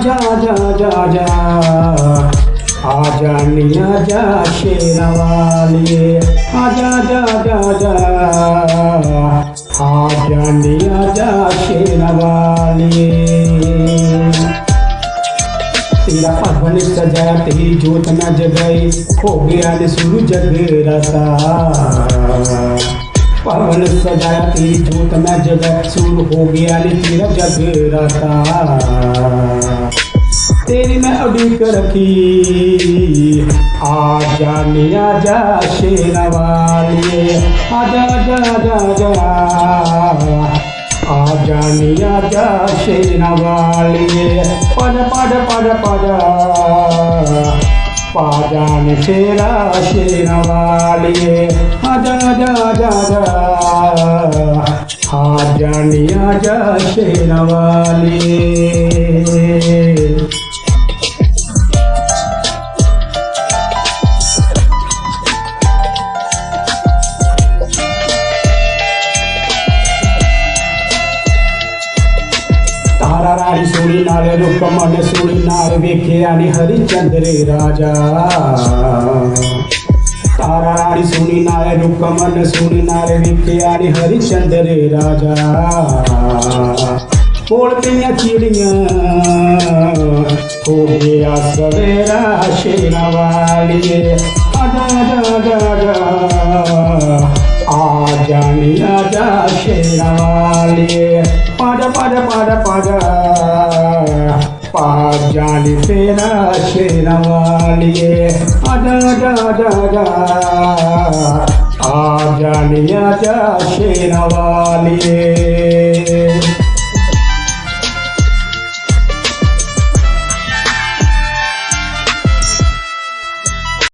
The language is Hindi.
आजा आजा आजा आजा आजा नी आजा शेरवाली आजा आजा आजा आजा आजा नी आजा शेरवाली। तेरा पवन सजाया तेरी जोत न जगाई हो गया ने शुरू जगराता। पवन सजाया तेरी जोत न जगाई शुरू हो गया ने तेरा जगराता। तेरी मैं उड़ीक रखी आजा नी आजा शेरवाली आजा आजा आजा आजा आजा नी आजा शेरवाली। पद पद पद पद पाजा ने तेरा शेरवाली आजा आजा आजा आजा आजा नी आजा शेरवाली। तारा रानी सोनी नाले रुक मन सोनी नाल वेख्या नी हरिचंद्र राजा। तारा रानी सोनी नाले रुक मन सोनी नाल वेख्या नी हरिचंद्र राजा। बोल गईयां चिड़ियां हो गया सवेरा शेरवाली आजा आजा आजा आजा नी आजा शेरवाली। पाजा पाजा पाजा पाजा पाजा नी तेरा शेरवाली आजा आजा आजा आजा आजा नी आजा शेरवाली।